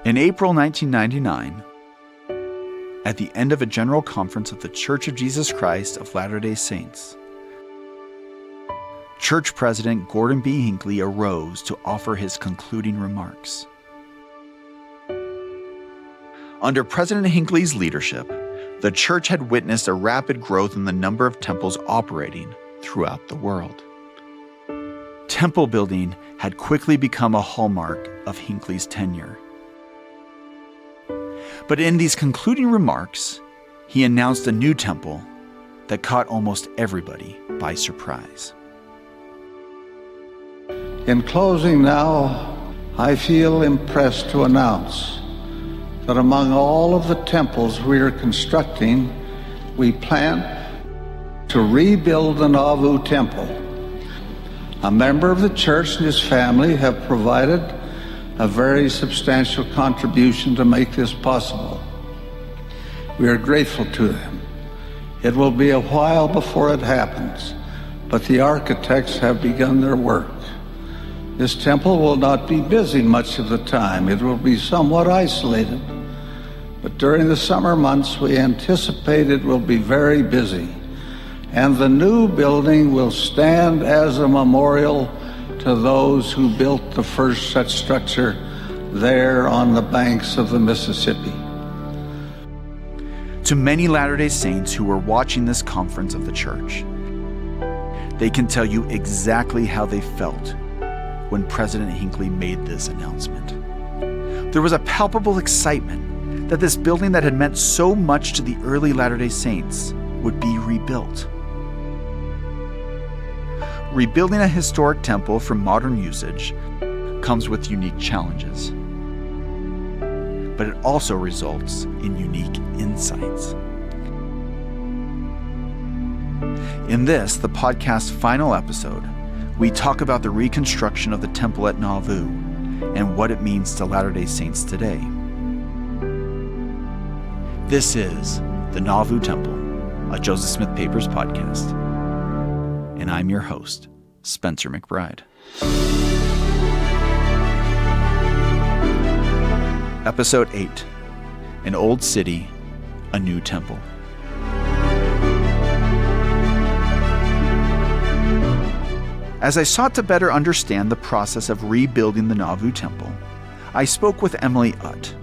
In April 1999, at the end of a general conference of the Church of Jesus Christ of Latter-day Saints, Church President Gordon B. Hinckley arose to offer his concluding remarks. Under President Hinckley's leadership, the church had witnessed a rapid growth in the number of temples operating throughout the world. Temple building had quickly become a hallmark of Hinckley's tenure. But in these concluding remarks, he announced a new temple that caught almost everybody by surprise. In closing now, I feel impressed to announce that among all of the temples we are constructing, we plan to rebuild the Nauvoo Temple. A member of the church and his family have provided a very substantial contribution to make this possible. We are grateful to them. It will be a while before it happens, but the architects have begun their work. This temple will not be busy much of the time. It will be somewhat isolated, but during the summer months we anticipate it will be very busy, and the new building will stand as a memorial to those who built the first such structure there on the banks of the Mississippi. To many Latter-day Saints who were watching this conference of the church, they can tell you exactly how they felt when President Hinckley made this announcement. There was a palpable excitement that this building that had meant so much to the early Latter-day Saints would be rebuilt. Rebuilding a historic temple for modern usage comes with unique challenges, but it also results in unique insights. In this, the podcast's final episode, we talk about the reconstruction of the temple at Nauvoo and what it means to Latter-day Saints today. This is the Nauvoo Temple, a Joseph Smith Papers podcast. And I'm your host, Spencer McBride. Episode 8, An Old City, a New Temple. As I sought to better understand the process of rebuilding the Nauvoo Temple, I spoke with Emily Utt.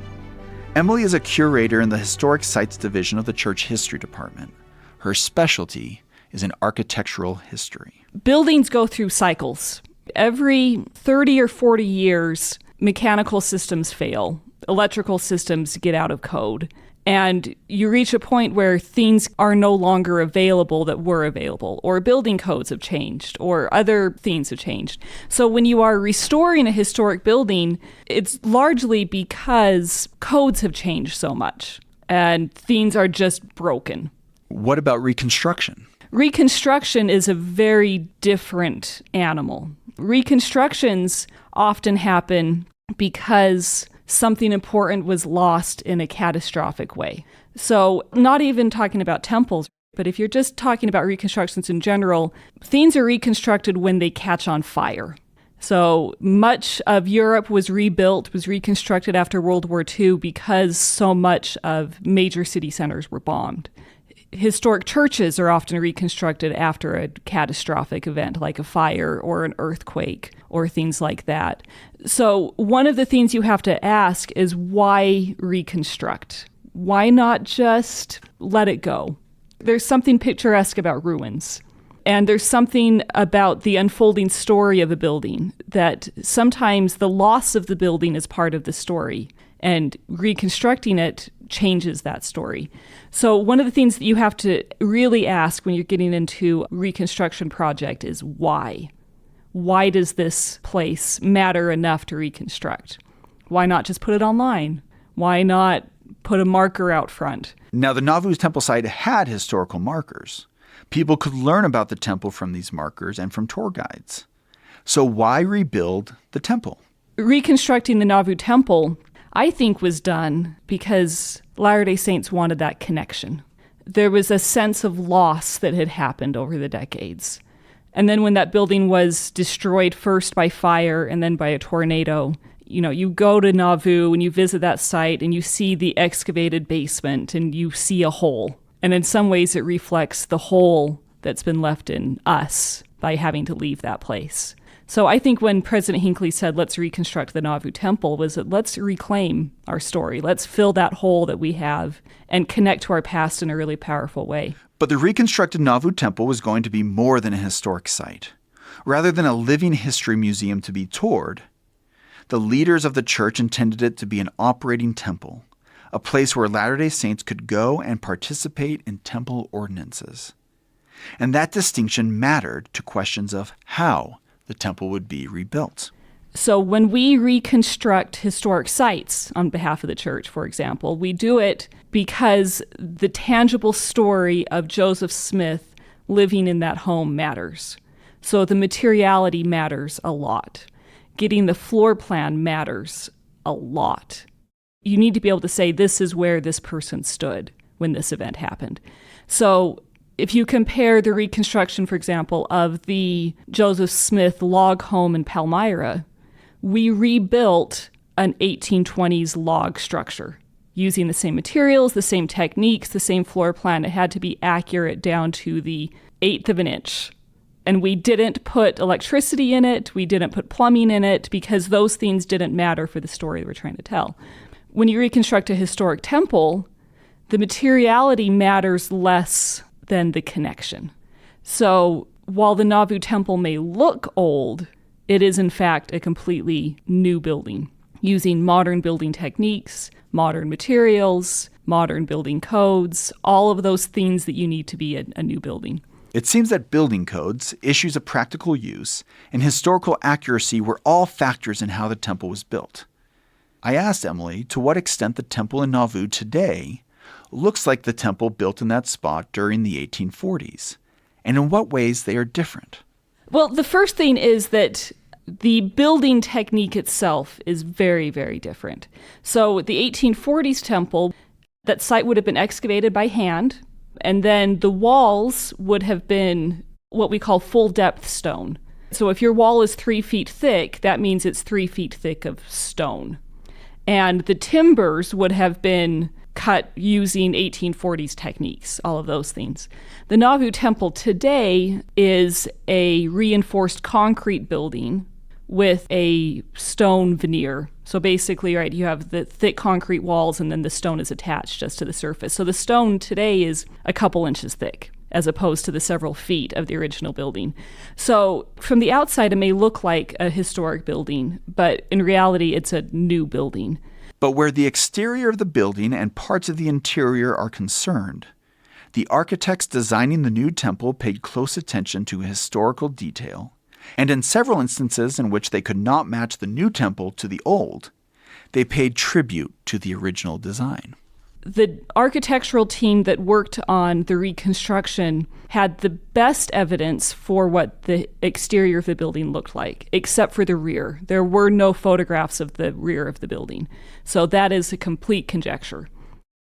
Emily is a curator in the Historic Sites Division of the Church History Department. Her specialty is in architectural history. Buildings go through cycles. Every 30 or 40 years, mechanical systems fail. Electrical systems get out of code. And you reach a point where things are no longer available that were available, or building codes have changed, or other things have changed. So when you are restoring a historic building, it's largely because codes have changed so much, and things are just broken. What about reconstruction? Reconstruction is a very different animal. Reconstructions often happen because something important was lost in a catastrophic way. So not even talking about temples, but if you're just talking about reconstructions in general, things are reconstructed when they catch on fire. So much of Europe was reconstructed after World War II because so much of major city centers were bombed. Historic churches are often reconstructed after a catastrophic event like a fire or an earthquake or things like that. So one of the things you have to ask is why reconstruct? Why not just let it go? There's something picturesque about ruins. And there's something about the unfolding story of a building that sometimes the loss of the building is part of the story. And reconstructing it changes that story. So one of the things that you have to really ask when you're getting into a reconstruction project is why? Why does this place matter enough to reconstruct? Why not just put it online? Why not put a marker out front? Now, the Nauvoo Temple site had historical markers. People could learn about the temple from these markers and from tour guides. So why rebuild the temple? Reconstructing the Nauvoo Temple, I think, was done because Latter-day Saints wanted that connection. There was a sense of loss that had happened over the decades. And then when that building was destroyed first by fire and then by a tornado, You go to Nauvoo and you visit that site and you see the excavated basement and you see a hole. And in some ways it reflects the hole that's been left in us by having to leave that place. So I think when President Hinckley said, let's reconstruct the Nauvoo Temple, was that let's reclaim our story. Let's fill that hole that we have and connect to our past in a really powerful way. But the reconstructed Nauvoo Temple was going to be more than a historic site. Rather than a living history museum to be toured, the leaders of the church intended it to be an operating temple, a place where Latter-day Saints could go and participate in temple ordinances. And that distinction mattered to questions of how the temple would be rebuilt. So when we reconstruct historic sites on behalf of the church, for example, we do it because the tangible story of Joseph Smith living in that home matters. So the materiality matters a lot. Getting the floor plan matters a lot. You need to be able to say, this is where this person stood when this event happened. So if you compare the reconstruction, for example, of the Joseph Smith log home in Palmyra, we rebuilt an 1820s log structure using the same materials, the same techniques, the same floor plan. It had to be accurate down to the 1/8 of an inch. And we didn't put electricity in it. We didn't put plumbing in it because those things didn't matter for the story that we're trying to tell. When you reconstruct a historic temple, the materiality matters less than the connection. So while the Nauvoo Temple may look old, it is in fact a completely new building using modern building techniques, modern materials, modern building codes, all of those things that you need to be a new building. It seems that building codes, issues of practical use, and historical accuracy were all factors in how the temple was built. I asked Emily to what extent the temple in Nauvoo today looks like the temple built in that spot during the 1840s, and in what ways they are different. Well, the first thing is that the building technique itself is very, very different. So the 1840s temple, that site would have been excavated by hand, and then the walls would have been what we call full depth stone. So if your wall is 3 feet thick, that means it's 3 feet thick of stone. And the timbers would have been cut using 1840s techniques, all of those things. The Nauvoo Temple today is a reinforced concrete building with a stone veneer. So basically, right, you have the thick concrete walls and then the stone is attached just to the surface. So the stone today is a couple inches thick as opposed to the several feet of the original building. So from the outside, it may look like a historic building, but in reality, it's a new building. But where the exterior of the building and parts of the interior are concerned, the architects designing the new temple paid close attention to historical detail, and in several instances in which they could not match the new temple to the old, they paid tribute to the original design. The architectural team that worked on the reconstruction had the best evidence for what the exterior of the building looked like, except for the rear. There were no photographs of the rear of the building. So that is a complete conjecture.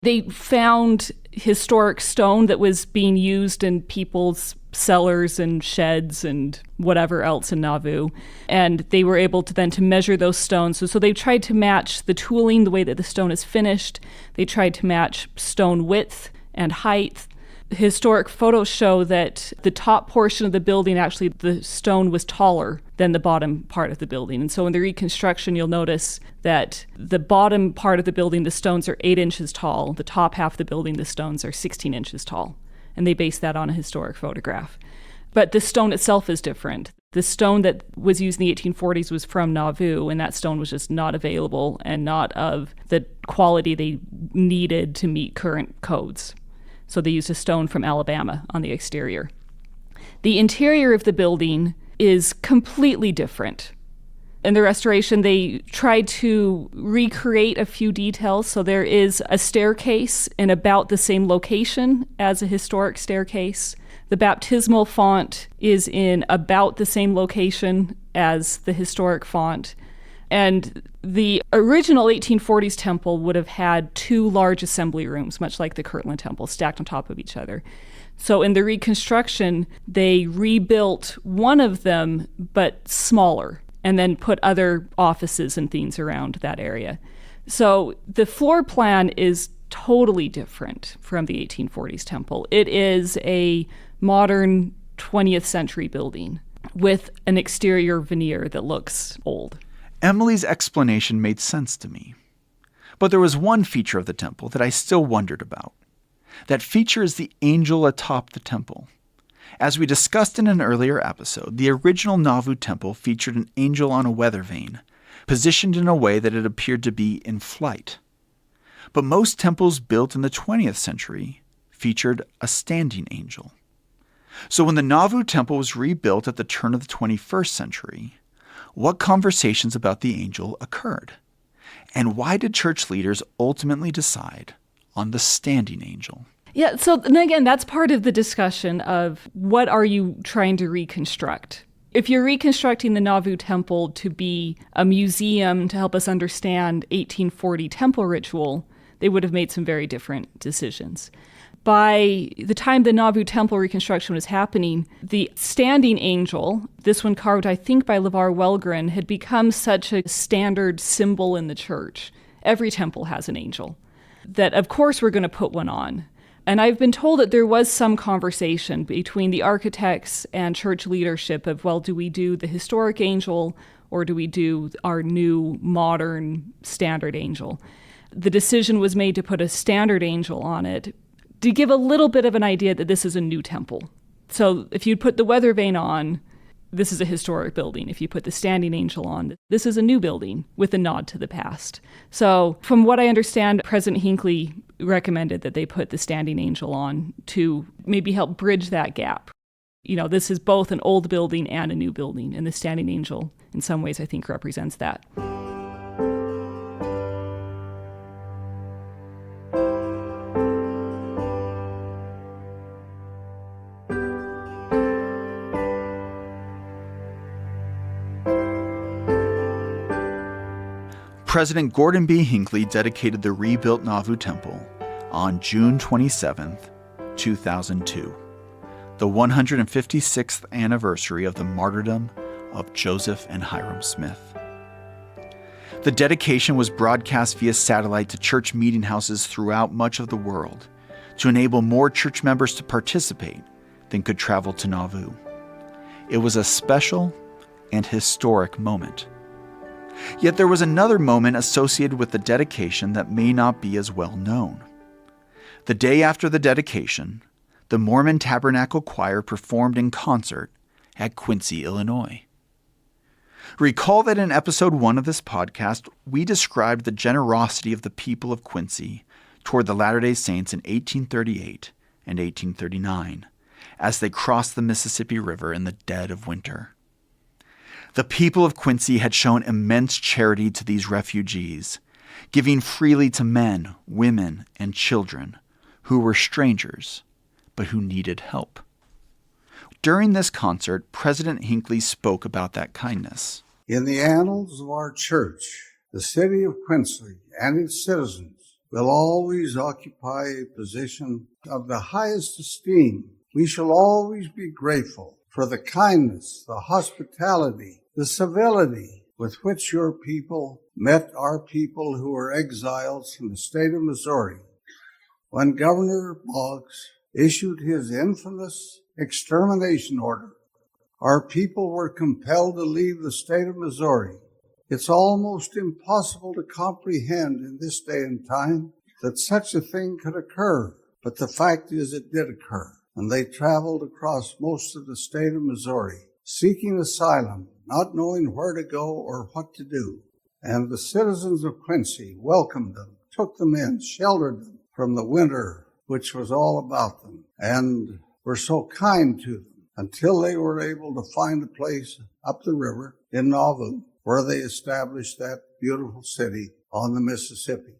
They found historic stone that was being used in people's cellars and sheds and whatever else in Nauvoo. And they were able to then to measure those stones. So they tried to match the tooling, the way that the stone is finished. They tried to match stone width and height. Historic photos show that the top portion of the building, actually the stone was taller than the bottom part of the building. And so in the reconstruction, you'll notice that the bottom part of the building, the stones are 8 inches tall. The top half of the building, the stones are 16 inches tall. And they based that on a historic photograph. But the stone itself is different. The stone that was used in the 1840s was from Nauvoo, and that stone was just not available and not of the quality they needed to meet current codes. So they used a stone from Alabama on the exterior. The interior of the building is completely different. In the restoration, they tried to recreate a few details. So there is a staircase in about the same location as a historic staircase. The baptismal font is in about the same location as the historic font. And the original 1840s temple would have had 2 large assembly rooms, much like the Kirtland Temple, stacked on top of each other. So in the reconstruction, they rebuilt one of them, but smaller. and then put other offices and things around that area. So the floor plan is totally different from the 1840s temple. It is a modern 20th century building with an exterior veneer that looks old. Emily's explanation made sense to me. But there was one feature of the temple that I still wondered about. That feature is the angel atop the temple. As we discussed in an earlier episode, the original Nauvoo Temple featured an angel on a weather vane, positioned in a way that it appeared to be in flight. But most temples built in the 20th century featured a standing angel. So when the Nauvoo Temple was rebuilt at the turn of the 21st century, what conversations about the angel occurred? And why did church leaders ultimately decide on the standing angel? Yeah, so and again, that's part of the discussion of what are you trying to reconstruct? If you're reconstructing the Nauvoo Temple to be a museum to help us understand 1840 temple ritual, they would have made some very different decisions. By the time the Nauvoo Temple reconstruction was happening, the standing angel, this one carved, I think, by LeVar Wellgren, had become such a standard symbol in the church. Every temple has an angel. That, of course, we're going to put one on. And I've been told that there was some conversation between the architects and church leadership of, well, do we do the historic angel or do we do our new modern standard angel? The decision was made to put a standard angel on it to give a little bit of an idea that this is a new temple. So if you put the weather vane on, this is a historic building. If you put the standing angel on, this is a new building with a nod to the past. So from what I understand, President Hinckley recommended that they put the standing angel on to maybe help bridge that gap. You know, this is both an old building and a new building, and the standing angel, in some ways, I think represents that. President Gordon B. Hinckley dedicated the rebuilt Nauvoo Temple on June 27, 2002, the 156th anniversary of the martyrdom of Joseph and Hiram Smith. The dedication was broadcast via satellite to church meeting houses throughout much of the world to enable more church members to participate than could travel to Nauvoo. It was a special and historic moment. Yet there was another moment associated with the dedication that may not be as well known. The day after the dedication, the Mormon Tabernacle Choir performed in concert at Quincy, Illinois. Recall that in episode 1 of this podcast, we described the generosity of the people of Quincy toward the Latter-day Saints in 1838 and 1839 as they crossed the Mississippi River in the dead of winter. The people of Quincy had shown immense charity to these refugees, giving freely to men, women, and children who were strangers, but who needed help. During this concert, President Hinckley spoke about that kindness. In the annals of our church, the city of Quincy and its citizens will always occupy a position of the highest esteem. We shall always be grateful for the kindness, the hospitality, the civility with which your people met our people who were exiles from the state of Missouri when Governor Boggs issued his infamous extermination order. Our people were compelled to leave the state of Missouri. It's almost impossible to comprehend in this day and time that such a thing could occur, but the fact is it did occur, and they traveled across most of the state of Missouri, seeking asylum, not knowing where to go or what to do. And the citizens of Quincy welcomed them, took them in, sheltered them from the winter which was all about them, and were so kind to them until they were able to find a place up the river in Nauvoo where they established that beautiful city on the Mississippi.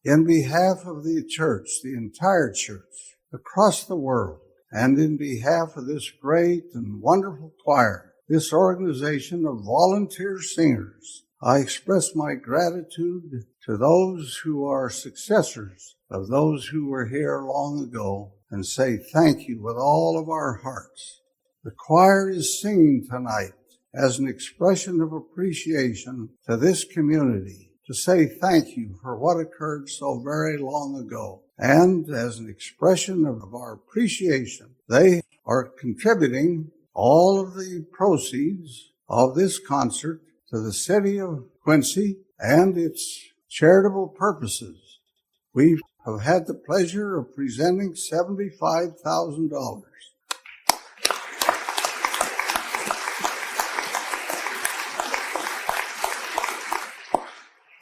In behalf of the church, the entire church, across the world, and in behalf of this great and wonderful choir, this organization of volunteer singers, I express my gratitude to those who are successors of those who were here long ago and say thank you with all of our hearts. The choir is singing tonight as an expression of appreciation to this community, to say thank you for what occurred so very long ago. And as an expression of our appreciation, they are contributing all of the proceeds of this concert to the city of Quincy and its charitable purposes. We have had the pleasure of presenting $75,000.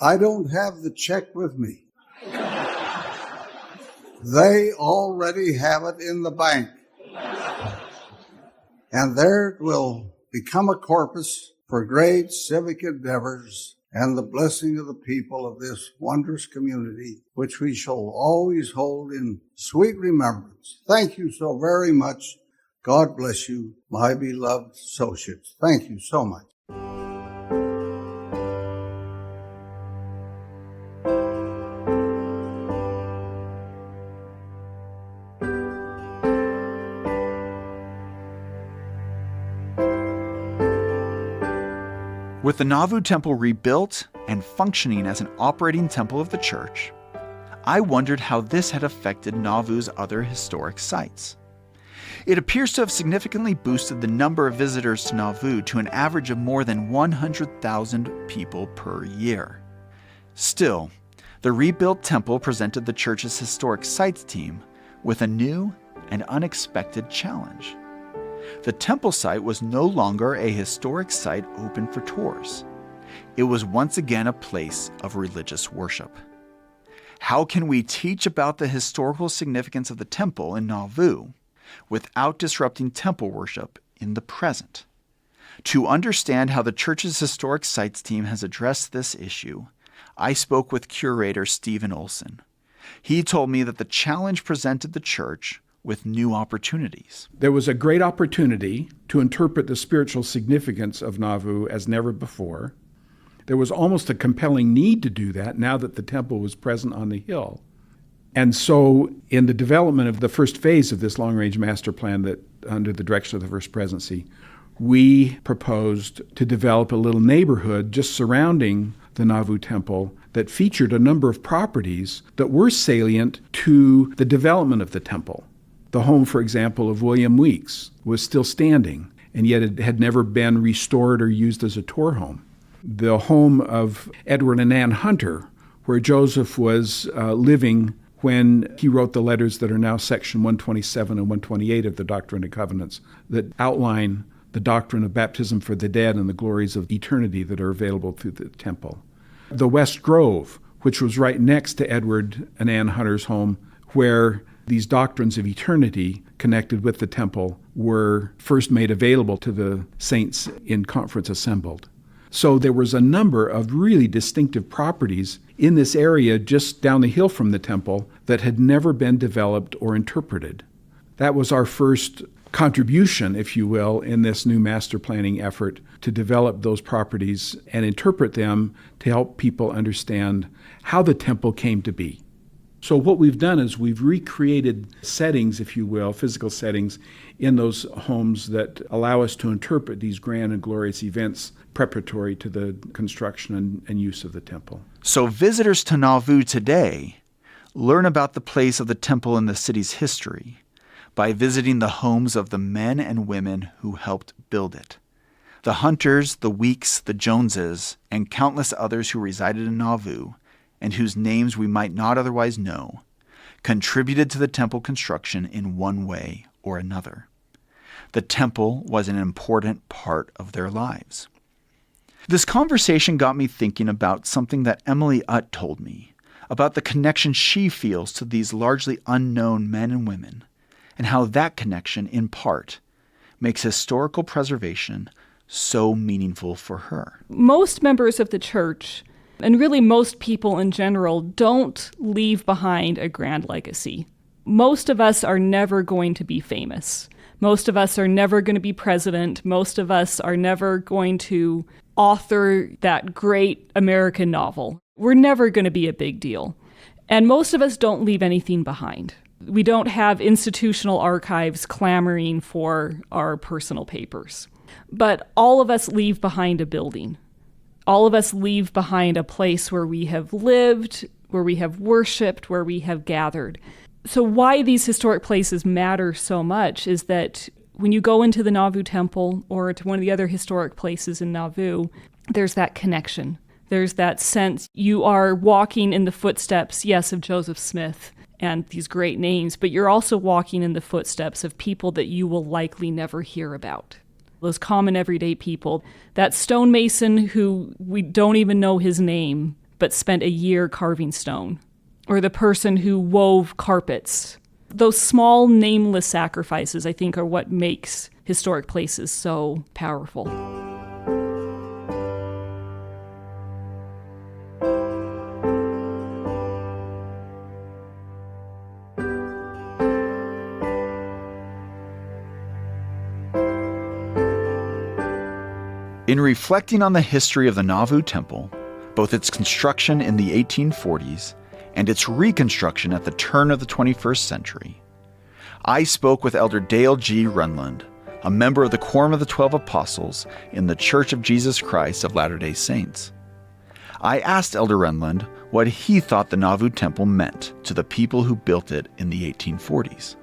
I don't have the check with me. They already have it in the bank. And there it will become a corpus for great civic endeavors and the blessing of the people of this wondrous community, which we shall always hold in sweet remembrance. Thank you so very much. God bless you, my beloved associates. Thank you so much. With the Nauvoo Temple rebuilt and functioning as an operating temple of the church, I wondered how this had affected Nauvoo's other historic sites. It appears to have significantly boosted the number of visitors to Nauvoo to an average of more than 100,000 people per year. Still, the rebuilt temple presented the church's historic sites team with a new and unexpected challenge. The temple site was no longer a historic site open for tours. It was once again a place of religious worship. How can we teach about the historical significance of the temple in Nauvoo without disrupting temple worship in the present? To understand how the church's historic sites team has addressed this issue, I spoke with curator Stephen Olson. He told me that the challenge presented the church with new opportunities. There was a great opportunity to interpret the spiritual significance of Nauvoo as never before. There was almost a compelling need to do that now that the temple was present on the hill. And so in the development of the first phase of this long-range master plan that under the direction of the First Presidency, we proposed to develop a little neighborhood just surrounding the Nauvoo Temple that featured a number of properties that were salient to the development of the temple. The home, for example, of William Weeks was still standing, and yet it had never been restored or used as a tour home. The home of Edward and Ann Hunter, where Joseph was living when he wrote the letters that are now section 127 and 128 of the Doctrine and Covenants that outline the doctrine of baptism for the dead and the glories of eternity that are available through the temple. The West Grove, which was right next to Edward and Ann Hunter's home, where these doctrines of eternity connected with the temple were first made available to the saints in conference assembled. So there was a number of really distinctive properties in this area just down the hill from the temple that had never been developed or interpreted. That was our first contribution, if you will, in this new master planning effort to develop those properties and interpret them to help people understand how the temple came to be. So what we've done is we've recreated settings, if you will, physical settings in those homes that allow us to interpret these grand and glorious events preparatory to the construction and use of the temple. So visitors to Nauvoo today learn about the place of the temple in the city's history by visiting the homes of the men and women who helped build it. The Hunters, the Weeks, the Joneses, and countless others who resided in Nauvoo and whose names we might not otherwise know, contributed to the temple construction in one way or another. The temple was an important part of their lives. This conversation got me thinking about something that Emily Utt told me about the connection she feels to these largely unknown men and women, and how that connection, in part, makes historical preservation so meaningful for her. Most members of the church, and really most people in general, don't leave behind a grand legacy. Most of us are never going to be famous. Most of us are never going to be president. Most of us are never going to author that great American novel. We're never going to be a big deal. And most of us don't leave anything behind. We don't have institutional archives clamoring for our personal papers. But all of us leave behind a building. All of us leave behind a place where we have lived, where we have worshiped, where we have gathered. So why these historic places matter so much is that when you go into the Nauvoo Temple or to one of the other historic places in Nauvoo, there's that connection. There's that sense you are walking in the footsteps, yes, of Joseph Smith and these great names, but you're also walking in the footsteps of people that you will likely never hear about. Those common everyday people. That stonemason who we don't even know his name, but spent a year carving stone. Or the person who wove carpets. Those small, nameless sacrifices, I think, are what makes historic places so powerful. In reflecting on the history of the Nauvoo Temple, both its construction in the 1840s and its reconstruction at the turn of the 21st century, I spoke with Elder Dale G. Runland, a member of the Quorum of the 12 Apostles in the Church of Jesus Christ of Latter-day Saints. I asked Elder Runland what he thought the Nauvoo Temple meant to the people who built it in the 1840s.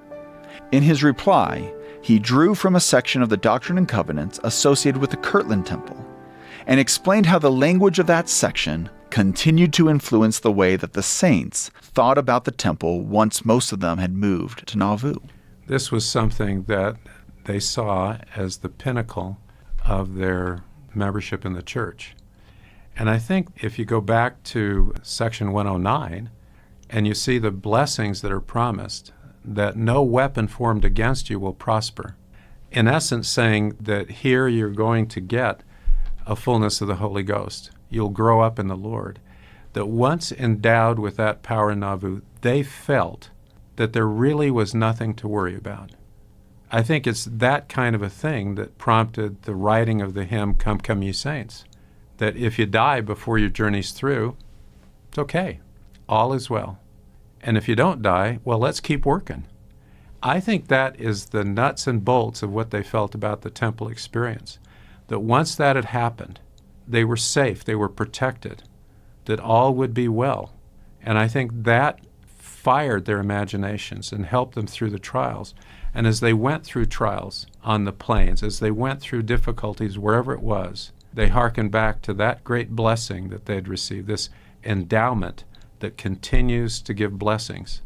In his reply, he drew from a section of the Doctrine and Covenants associated with the Kirtland Temple and explained how the language of that section continued to influence the way that the saints thought about the temple once most of them had moved to Nauvoo. This was something that they saw as the pinnacle of their membership in the church. And I think if you go back to section 109 and you see the blessings that are promised, that no weapon formed against you will prosper. In essence, saying that here you're going to get a fullness of the Holy Ghost. You'll grow up in the Lord. That once endowed with that power in Nauvoo, they felt that there really was nothing to worry about. I think it's that kind of a thing that prompted the writing of the hymn, Come, Come Ye Saints. That if you die before your journey's through, it's okay. All is well. And if you don't die, well, let's keep working. I think that is the nuts and bolts of what they felt about the temple experience. That once that had happened, they were safe, they were protected, that all would be well. And I think that fired their imaginations and helped them through the trials. And as they went through trials on the plains, as they went through difficulties wherever it was, they hearkened back to that great blessing that they had received, this endowment that continues to give blessings.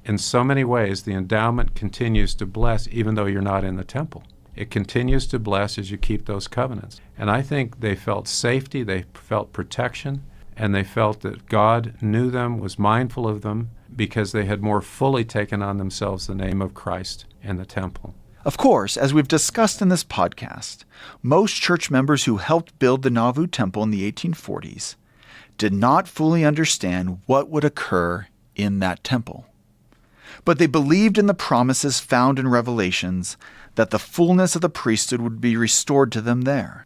In so many ways, the endowment continues to bless even though you're not in the temple. It continues to bless as you keep those covenants. And I think they felt safety, they felt protection, and they felt that God knew them, was mindful of them, because they had more fully taken on themselves the name of Christ in the temple. Of course, as we've discussed in this podcast, most church members who helped build the Nauvoo Temple in the 1840s did not fully understand what would occur in that temple. But they believed in the promises found in Revelations that the fullness of the priesthood would be restored to them there.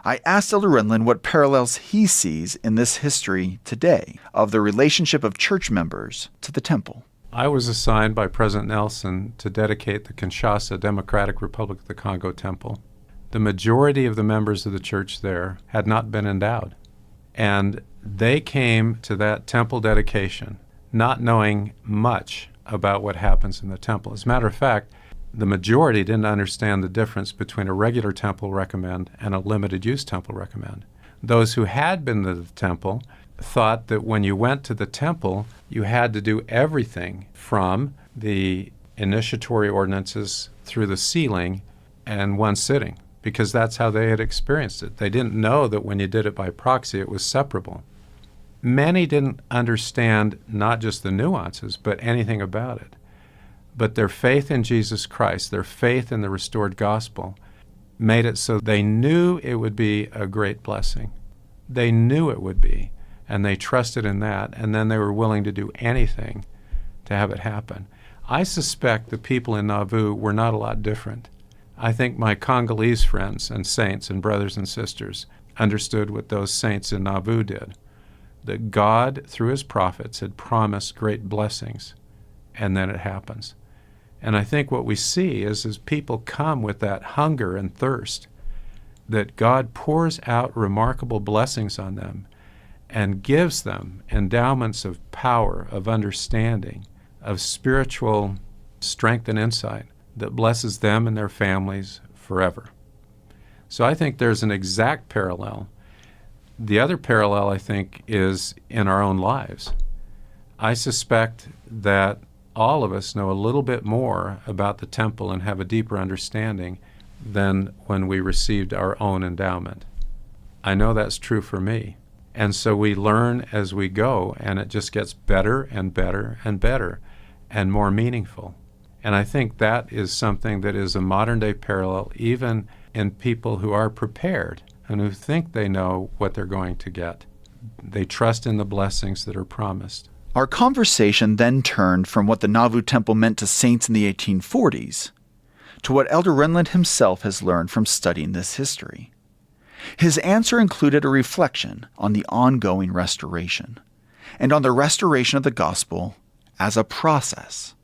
I asked Elder Renlund what parallels he sees in this history today of the relationship of church members to the temple. I was assigned by President Nelson to dedicate the Kinshasa Democratic Republic of the Congo Temple. The majority of the members of the church there had not been endowed. And they came to that temple dedication not knowing much about what happens in the temple. As a matter of fact, the majority didn't understand the difference between a regular temple recommend and a limited use temple recommend. Those who had been to the temple thought that when you went to the temple, you had to do everything from the initiatory ordinances through the sealing in one sitting, because that's how they had experienced it. They didn't know that when you did it by proxy, it was separable. Many didn't understand not just the nuances, but anything about it. But their faith in Jesus Christ, their faith in the restored gospel, made it so they knew it would be a great blessing. They knew it would be, and they trusted in that, and then they were willing to do anything to have it happen. I suspect the people in Nauvoo were not a lot different. I think my Congolese friends and saints and brothers and sisters understood what those saints in Nauvoo did, that God, through his prophets, had promised great blessings, and then it happens. And I think what we see is as people come with that hunger and thirst that God pours out remarkable blessings on them and gives them endowments of power, of understanding, of spiritual strength and insight that blesses them and their families forever. So I think there's an exact parallel. The other parallel, I think, is in our own lives. I suspect that all of us know a little bit more about the temple and have a deeper understanding than when we received our own endowment. I know that's true for me. And so we learn as we go, and it just gets better and better and better and more meaningful. And I think that is something that is a modern-day parallel even in people who are prepared and who think they know what they're going to get. They trust in the blessings that are promised. Our conversation then turned from what the Nauvoo Temple meant to saints in the 1840s to what Elder Renlund himself has learned from studying this history. His answer included a reflection on the ongoing restoration and on the restoration of the gospel as a process.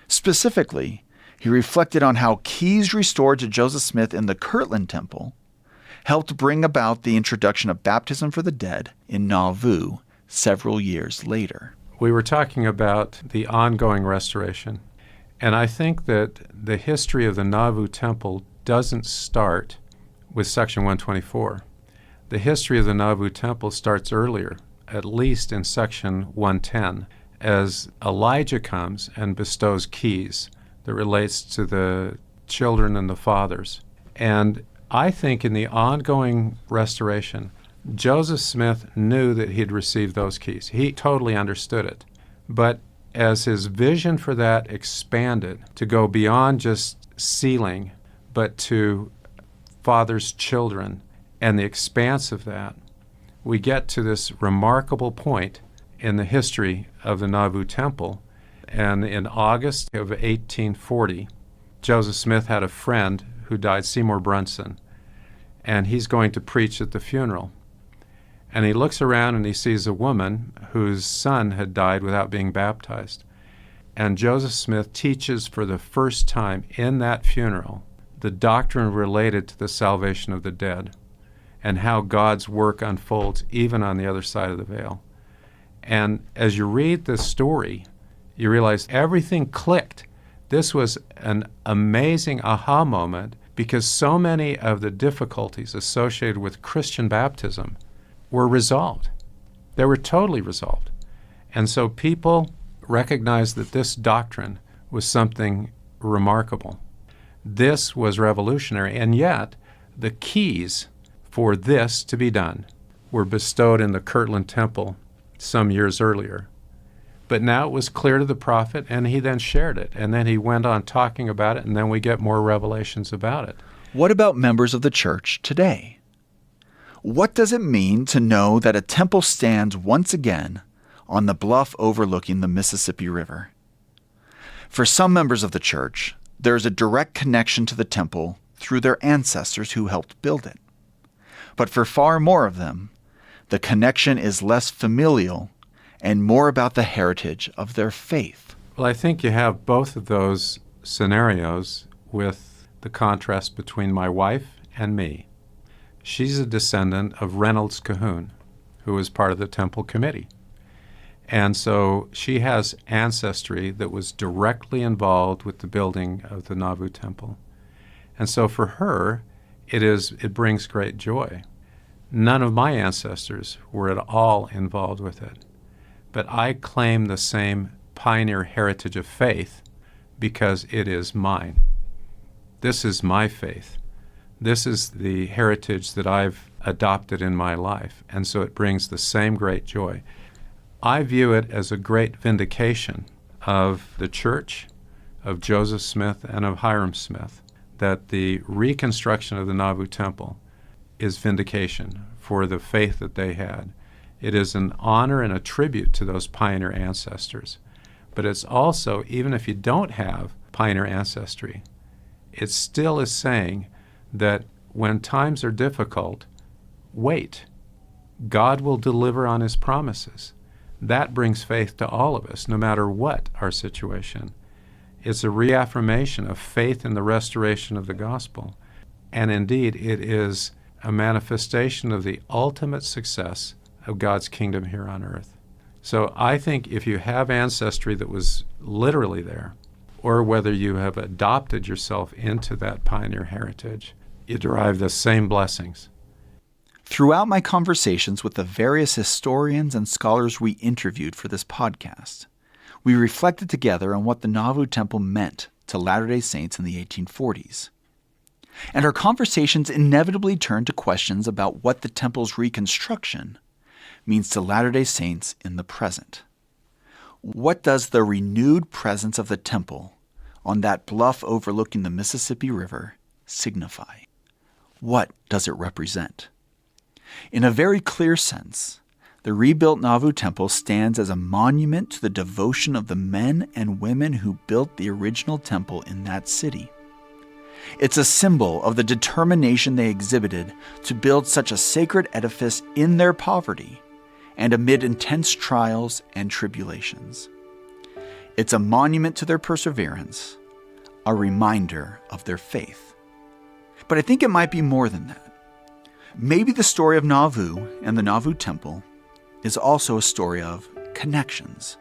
Specifically, he reflected on how keys restored to Joseph Smith in the Kirtland Temple helped bring about the introduction of baptism for the dead in Nauvoo several years later. We were talking about the ongoing restoration, and I think that the history of the Nauvoo Temple doesn't start with Section 124. The history of the Nauvoo Temple starts earlier, at least in Section 110, as Elijah comes and bestows keys that relates to the children and the fathers. And I think in the ongoing restoration, Joseph Smith knew that he'd received those keys. He totally understood it. But as his vision for that expanded to go beyond just sealing, but to father's children and the expanse of that, we get to this remarkable point in the history of the Nauvoo Temple. And in August of 1840, Joseph Smith had a friend who died, Seymour Brunson, and he's going to preach at the funeral. And he looks around and he sees a woman whose son had died without being baptized. And Joseph Smith teaches for the first time in that funeral the doctrine related to the salvation of the dead and how God's work unfolds even on the other side of the veil. And as you read this story, you realize everything clicked. This was an amazing aha moment because so many of the difficulties associated with Christian baptism were resolved. They were totally resolved. And so people recognized that this doctrine was something remarkable. This was revolutionary, and yet the keys for this to be done were bestowed in the Kirtland Temple some years earlier. But now it was clear to the prophet, and he then shared it, and then he went on talking about it, and then we get more revelations about it. What about members of the church today? What does it mean to know that a temple stands once again on the bluff overlooking the Mississippi River? For some members of the church, there is a direct connection to the temple through their ancestors who helped build it. But for far more of them, the connection is less familial and more about the heritage of their faith. Well, I think you have both of those scenarios with the contrast between my wife and me. She's a descendant of Reynolds Cahoon, who was part of the temple committee. And so she has ancestry that was directly involved with the building of the Nauvoo Temple. And so for her, it brings great joy. None of my ancestors were at all involved with it. But I claim the same pioneer heritage of faith because it is mine. This is my faith. This is the heritage that I've adopted in my life, and so it brings the same great joy. I view it as a great vindication of the church, of Joseph Smith, and of Hiram Smith, that the reconstruction of the Nauvoo Temple is vindication for the faith that they had. It is an honor and a tribute to those pioneer ancestors. But it's also, even if you don't have pioneer ancestry, it still is saying that when times are difficult, wait. God will deliver on his promises. That brings faith to all of us, no matter what our situation. It's a reaffirmation of faith in the restoration of the gospel. And indeed, it is a manifestation of the ultimate success of God's kingdom here on earth. So I think if you have ancestry that was literally there, or whether you have adopted yourself into that pioneer heritage, you derive the same blessings. Throughout my conversations with the various historians and scholars we interviewed for this podcast, we reflected together on what the Nauvoo Temple meant to Latter-day Saints in the 1840s. And our conversations inevitably turned to questions about what the temple's reconstruction means to Latter-day Saints in the present. What does the renewed presence of the temple on that bluff overlooking the Mississippi River signify? What does it represent? In a very clear sense, the rebuilt Nauvoo Temple stands as a monument to the devotion of the men and women who built the original temple in that city. It's a symbol of the determination they exhibited to build such a sacred edifice in their poverty and amid intense trials and tribulations. It's a monument to their perseverance, a reminder of their faith. But I think it might be more than that. Maybe the story of Nauvoo and the Nauvoo Temple is also a story of connections,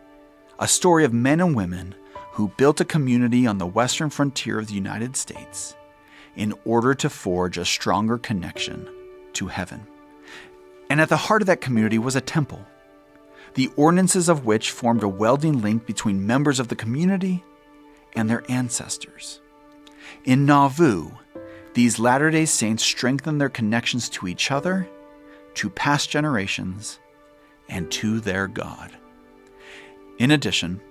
a story of men and women who built a community on the western frontier of the United States in order to forge a stronger connection to heaven. And at the heart of that community was a temple, the ordinances of which formed a welding link between members of the community and their ancestors. In Nauvoo, these Latter-day Saints strengthened their connections to each other, to past generations, and to their God. In addition,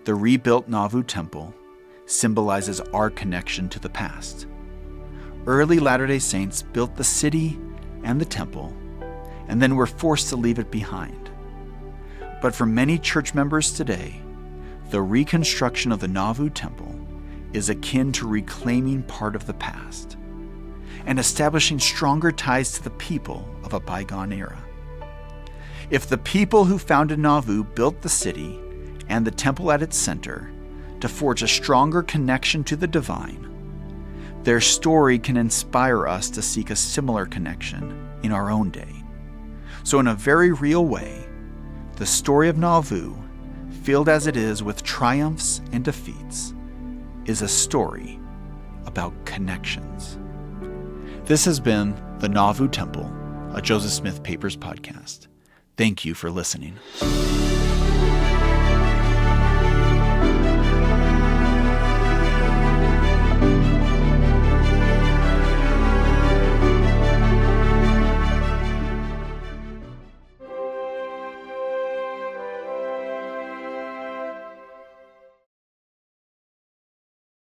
the rebuilt Nauvoo Temple symbolizes our connection to the past. Early Latter-day Saints built the city and the temple, and then were forced to leave it behind. But for many church members today, the reconstruction of the Nauvoo Temple is akin to reclaiming part of the past and establishing stronger ties to the people of a bygone era. If the people who founded Nauvoo built the city and the temple at its center to forge a stronger connection to the divine, their story can inspire us to seek a similar connection in our own day. So in a very real way, the story of Nauvoo, filled as it is with triumphs and defeats, is a story about connections. This has been the Nauvoo Temple, a Joseph Smith Papers podcast. Thank you for listening.